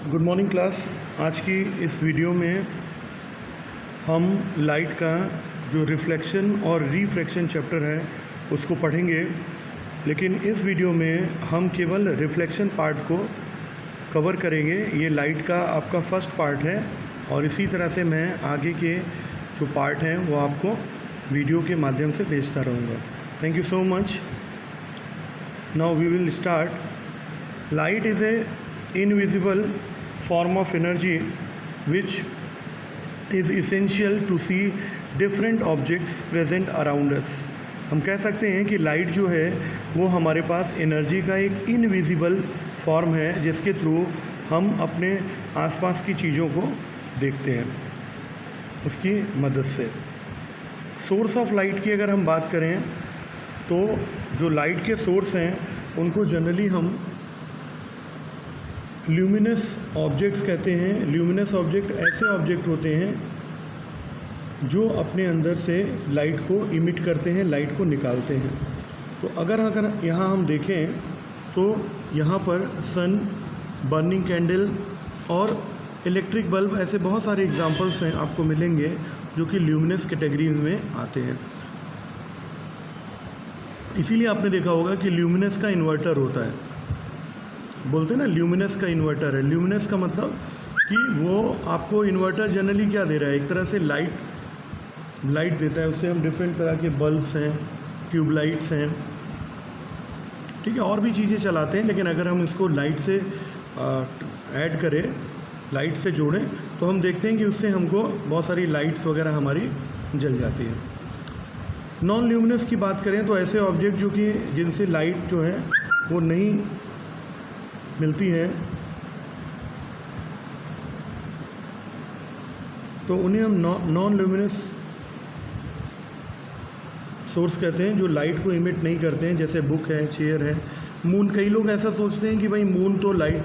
Good morning class. आज की इस वीडियो में हम लाइट का जो रिफ्लेक्शन और रिफ्रैक्शन चैप्टर है उसको पढ़ेंगे, लेकिन इस वीडियो में हम केवल रिफ्लेक्शन पार्ट को कवर करेंगे। ये लाइट का आपका फर्स्ट पार्ट है और इसी तरह से मैं आगे के जो पार्ट हैं वो आपको वीडियो के माध्यम से भेजता रहूँगा। Thank you so much. Now we will start. Light is a invisible form of energy which is essential to see different objects present around us। हम कह सकते हैं कि लाइट जो है वो हमारे पास एनर्जी का एक इनविजिबल फॉर्म है जिसके थ्रू हम अपने आसपास की चीज़ों को देखते हैं उसकी मदद से। सोर्स ऑफ लाइट की अगर हम बात करें तो जो लाइट के सोर्स हैं उनको जनरली हम ल्यूमिनस ऑब्जेक्ट्स कहते हैं। ल्यूमिनस ऑब्जेक्ट ऐसे ऑब्जेक्ट होते हैं जो अपने अंदर से लाइट को इमिट करते हैं, लाइट को निकालते हैं। तो अगर यहाँ हम देखें तो यहाँ पर सन, बर्निंग कैंडल और इलेक्ट्रिक बल्ब, ऐसे बहुत सारे एग्जांपल्स हैं आपको मिलेंगे जो कि ल्यूमिनस कैटेगरी में आते हैं। इसीलिए आपने देखा होगा कि ल्यूमिनस का इन्वर्टर होता है, बोलते हैं ना ल्यूमिनस का इन्वर्टर है। ल्यूमिनस का मतलब कि वो आपको इन्वर्टर जनरली क्या दे रहा है, एक तरह से लाइट देता है। उससे हम डिफरेंट तरह के बल्ब्स हैं, ट्यूबलाइट्स हैं, ठीक है, और भी चीज़ें चलाते हैं। लेकिन अगर हम इसको लाइट से ऐड करें, लाइट से जोड़ें, तो हम देखते हैं कि उससे हमको बहुत सारी लाइट्स वगैरह हमारी जल जाती है। नॉन ल्यूमिनस की बात करें तो ऐसे ऑब्जेक्ट जो कि जिनसे लाइट जो है वो नहीं मिलती है तो उन्हें हम नॉन ल्यूमिनस सोर्स कहते हैं, जो लाइट को इमिट नहीं करते हैं। जैसे बुक है, चेयर है, मून। कई लोग ऐसा सोचते हैं कि भाई मून तो लाइट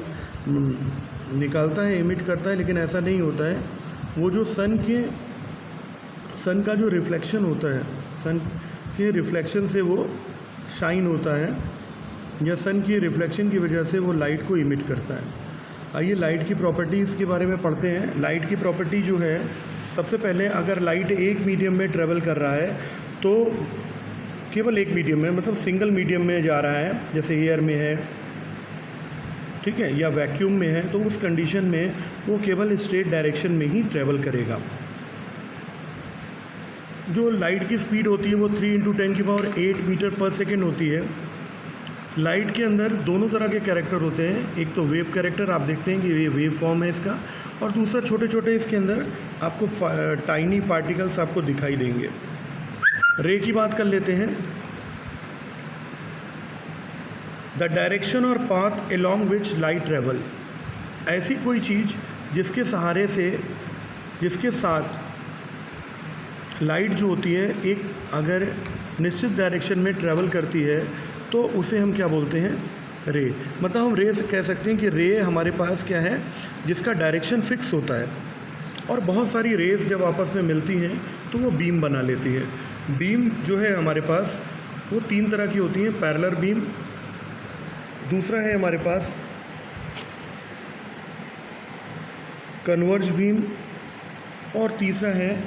निकालता है, इमिट करता है, लेकिन ऐसा नहीं होता है। वो जो सन का जो रिफ्लेक्शन होता है, सन के रिफ्लेक्शन से वो शाइन होता है, या सन की रिफ्लेक्शन की वजह से वो लाइट को इमिट करता है। आइए लाइट की प्रॉपर्टीज़ के बारे में पढ़ते हैं। लाइट की प्रॉपर्टी जो है, सबसे पहले अगर लाइट एक मीडियम में ट्रेवल कर रहा है तो केवल एक मीडियम में, मतलब सिंगल मीडियम में जा रहा है, जैसे एयर में है, ठीक है, या वैक्यूम में है, तो उस कंडीशन में वो केवल स्ट्रेट डायरेक्शन में ही ट्रेवल करेगा। जो लाइट की स्पीड होती है वो 3 × 10⁸ मीटर पर सेकेंड होती है। लाइट के अंदर दोनों तरह के कैरेक्टर होते हैं। एक तो वेव कैरेक्टर, आप देखते हैं कि ये वेव फॉर्म है इसका, और दूसरा छोटे छोटे इसके अंदर आपको टाइनी पार्टिकल्स आपको दिखाई देंगे। रे की बात कर लेते हैं। द डायरेक्शन और path along which light travel, ऐसी कोई चीज़ जिसके सहारे से, जिसके साथ लाइट जो होती है एक अगर निश्चित डायरेक्शन में ट्रेवल करती है तो उसे हम क्या बोलते हैं, रे। मतलब हम रे से कह सकते हैं कि रे हमारे पास क्या है, जिसका डायरेक्शन फिक्स होता है। और बहुत सारी रेस जब आपस में मिलती हैं तो वो बीम बना लेती है। बीम जो है हमारे पास वो 3 तरह की होती हैं। पैरेलल बीम, दूसरा है हमारे पास कन्वर्ज बीम, और तीसरा है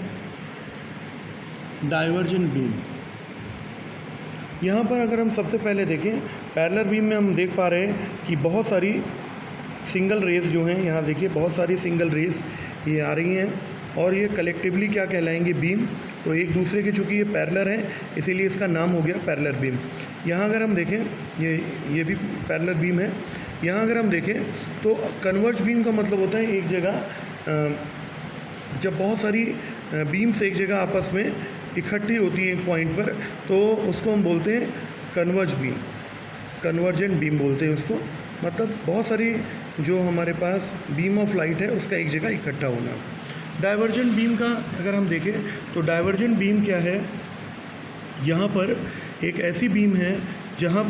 डाइवर्जेंट बीम। यहाँ पर अगर हम सबसे पहले देखें, पैरेलल बीम में हम देख पा रहे हैं कि बहुत सारी सिंगल रेस जो हैं, यहाँ देखिए बहुत सारी सिंगल रेस ये आ रही हैं, और ये कलेक्टिवली क्या कहलाएंगे, बीम। तो एक दूसरे के, चूँकि ये पैरेलल हैं इसीलिए इसका नाम हो गया पैरेलल बीम। यहाँ अगर हम देखें, ये भी पैरेलल बीम है। यहाँ अगर हम देखें तो कन्वर्ज बीम का मतलब होता है एक जगह, जब बहुत सारी बीम्स एक जगह आपस में इकट्ठी होती है एक पॉइंट पर, तो उसको हम बोलते हैं कन्वर्ज बीम, कन्वर्जेंट बीम बोलते हैं उसको। मतलब बहुत सारी जो हमारे पास बीम ऑफ लाइट है उसका एक जगह इकट्ठा होना। डाइवर्जेंट बीम का अगर हम देखें तो डाइवर्जेंट बीम क्या है, यहाँ पर एक ऐसी बीम है जहाँ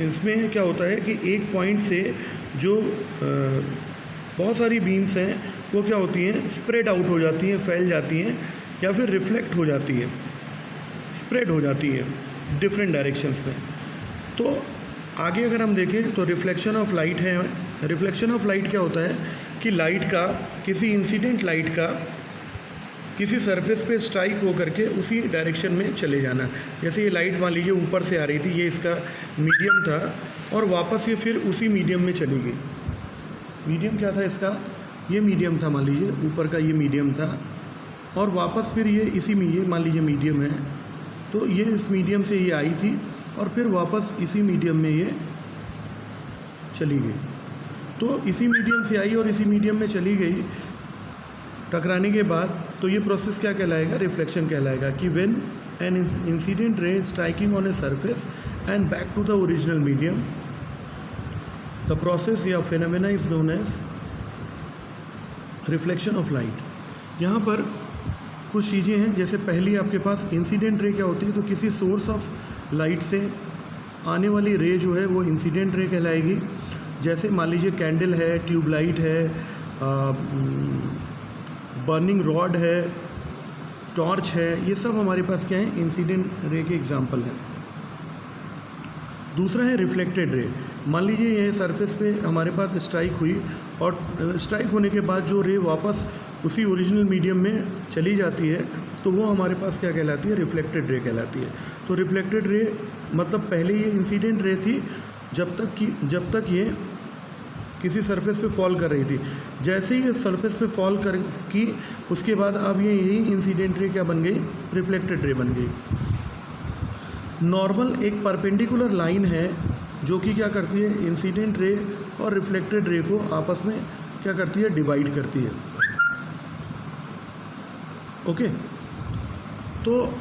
इसमें क्या होता है कि एक पॉइंट से जो बहुत सारी बीम्स हैं वो क्या होती हैं, स्प्रेड आउट हो जाती हैं, फैल जाती हैं, या फिर रिफ्लेक्ट हो जाती है, स्प्रेड हो जाती है डिफरेंट डायरेक्शंस में। तो आगे अगर हम देखें तो रिफ्लेक्शन ऑफ लाइट है। रिफ्लेक्शन ऑफ लाइट क्या होता है कि लाइट का, किसी इंसिडेंट लाइट का किसी सरफेस पे स्ट्राइक हो करके उसी डायरेक्शन में चले जाना। जैसे ये लाइट मान लीजिए ऊपर से आ रही थी, ये इसका मीडियम था और वापस ये फिर उसी मीडियम में चली गई। मीडियम क्या था इसका, ये मीडियम था, मान लीजिए ऊपर का ये मीडियम था और वापस फिर ये इसी में, ये मान लीजिए मीडियम है, तो ये इस मीडियम से ये आई थी और फिर वापस इसी मीडियम में ये चली गई। तो इसी मीडियम से आई और इसी मीडियम में चली गई टकराने के बाद, तो ये प्रोसेस क्या कहलाएगा, रिफ्लेक्शन कहलाएगा कि when an incident ray striking on a surface and back to the original medium, the process या phenomena is known as reflection of light. यहाँ पर कुछ चीज़ें हैं, जैसे पहली आपके पास इंसिडेंट रे क्या होती है, तो किसी सोर्स ऑफ लाइट से आने वाली रे जो है वो इंसिडेंट रे कहलाएगी। जैसे मान लीजिए कैंडल है, ट्यूबलाइट है, बर्निंग रॉड है, टॉर्च है, ये सब हमारे पास क्या है, इंसिडेंट रे के एग्जांपल हैं। दूसरा है रिफ्लेक्टेड रे। मान लीजिए ये सरफेस पे हमारे पास स्ट्राइक हुई और स्ट्राइक होने के बाद जो रे वापस उसी ओरिजिनल मीडियम में चली जाती है, तो वो हमारे पास क्या कहलाती है, रिफ्लेक्टेड रे कहलाती है। तो रिफ्लेक्टेड रे मतलब पहले ये इंसिडेंट रे थी जब तक ये किसी सरफेस पे फॉल कर रही थी। जैसे ही ये सरफेस पे फॉल कर की, उसके बाद अब ये यही इंसिडेंट रे क्या बन गई, रिफ्लेक्टेड रे बन गई। नॉर्मल एक परपेंडिकुलर लाइन है जो कि क्या करती है, इंसिडेंट रे और रिफ्लेक्टेड रे को आपस में क्या करती है, डिवाइड करती है। ओके, तो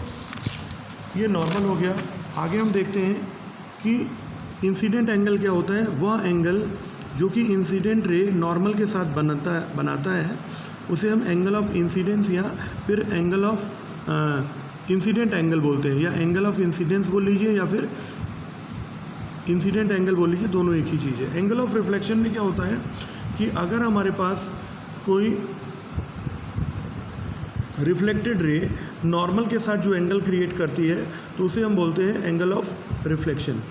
ये नॉर्मल हो गया। आगे हम देखते हैं कि इंसिडेंट एंगल क्या होता है। वह एंगल जो कि इंसिडेंट रे नॉर्मल के साथ बनाता है उसे हम एंगल ऑफ इंसिडेंस या फिर एंगल ऑफ इंसिडेंट एंगल बोलते हैं, या एंगल ऑफ इंसिडेंस बोल लीजिए या फिर इंसिडेंट एंगल बोल लीजिए, दोनों एक ही चीज़ है। एंगल ऑफ रिफ्लेक्शन में क्या होता है कि अगर हमारे पास कोई रिफ्लेक्टेड रे नॉर्मल के साथ जो एंगल क्रिएट करती है तो उसे हम बोलते हैं एंगल ऑफ रिफ्लेक्शन।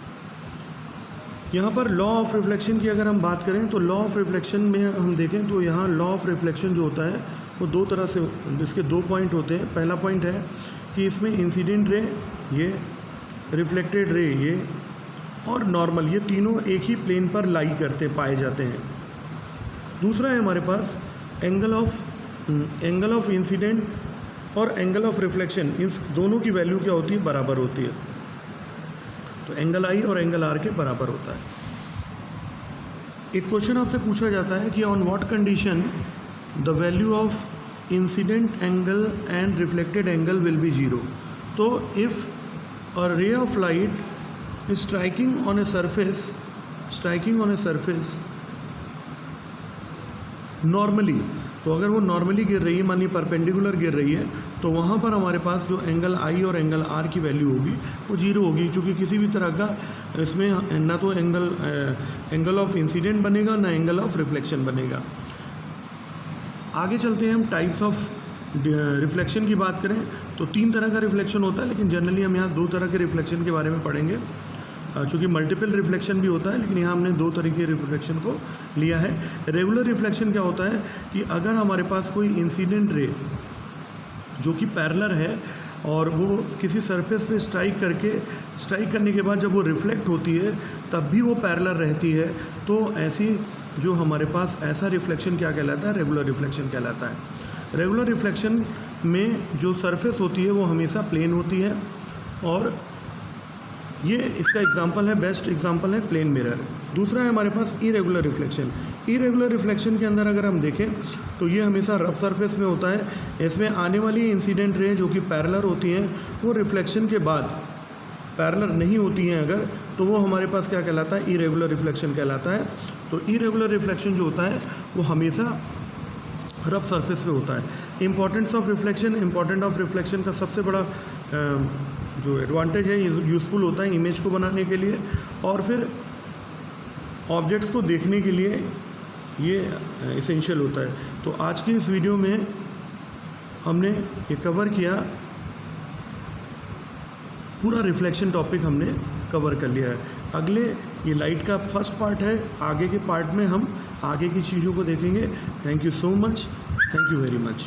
यहाँ पर लॉ ऑफ रिफ्लेक्शन की अगर हम बात करें तो लॉ ऑफ रिफ्लेक्शन में हम देखें तो यहाँ लॉ ऑफ रिफ्लेक्शन जो होता है वो दो तरह से, इसके दो पॉइंट होते हैं। पहला पॉइंट है कि इसमें इंसिडेंट रे ये, रिफ्लेक्टेड रे ये और नॉर्मल, ये तीनों एक ही प्लेन पर लाई पाए जाते हैं। दूसरा है हमारे पास एंगल ऑफ इंसिडेंट और एंगल ऑफ रिफ्लेक्शन, इन दोनों की वैल्यू क्या होती है, बराबर होती है। तो एंगल आई और एंगल आर के बराबर होता है। एक क्वेश्चन आपसे पूछा जाता है कि on what condition the value of incident angle and reflected angle will be zero. तो if a ray of light striking on a surface normally, तो अगर वो नॉर्मली गिर रही है, मानिए परपेंडिकुलर गिर रही है, तो वहाँ पर हमारे पास जो एंगल आई और एंगल आर की वैल्यू होगी वो जीरो होगी, क्योंकि किसी भी तरह का इसमें ना तो एंगल ऑफ इंसिडेंट बनेगा ना एंगल ऑफ रिफ्लेक्शन बनेगा। आगे चलते हैं हम टाइप्स ऑफ रिफ्लेक्शन की बात करें तो तीन तरह का रिफ्लेक्शन होता है, लेकिन जनरली हम यहाँ दो तरह के रिफ्लेक्शन के बारे में पढ़ेंगे। चूँकि मल्टीपल रिफ्लेक्शन भी होता है, लेकिन यहाँ हमने दो तरीके के रिफ्लेक्शन को लिया है। रेगुलर रिफ्लेक्शन क्या होता है कि अगर हमारे पास कोई इंसिडेंट रे जो कि पैरेलल है और वो किसी सरफेस पे स्ट्राइक करने के बाद जब वो रिफ्लेक्ट होती है तब भी वो पैरेलल रहती है, तो ऐसी जो हमारे पास ऐसा रिफ्लेक्शन क्या कहलाता है, रेगुलर रिफ्लेक्शन कहलाता है। रेगुलर रिफ्लेक्शन में जो सरफेस होती है वो हमेशा प्लेन होती है, और ये इसका एग्जांपल है, बेस्ट एग्जांपल है प्लेन मिरर। दूसरा है हमारे पास इरेगुलर रिफ्लेक्शन। इरेगुलर रिफ्लेक्शन के अंदर अगर हम देखें तो ये हमेशा रफ सरफेस में होता है। इसमें आने वाली इंसिडेंट रे जो कि पैरेलल होती हैं वो रिफ्लेक्शन के बाद पैरेलल नहीं होती हैं अगर, तो वो हमारे पास क्या कहलाता है, इरेगुलर रिफ्लेक्शन कहलाता है। तो इरेगुलर रिफ्लेक्शन जो होता है वो हमेशा रफ सरफेस पे होता है। इम्पॉर्टेंस ऑफ रिफ्लेक्शन का सबसे बड़ा जो एडवांटेज है, यूज़फुल होता है इमेज को बनाने के लिए और फिर ऑब्जेक्ट्स को देखने के लिए ये एसेंशियल होता है। तो आज के इस वीडियो में हमने ये कवर किया, पूरा रिफ्लेक्शन टॉपिक हमने कवर कर लिया है। अगले, ये लाइट का फर्स्ट पार्ट है, आगे के पार्ट में हम आगे की चीज़ों को देखेंगे। Thank you so much, thank you very much.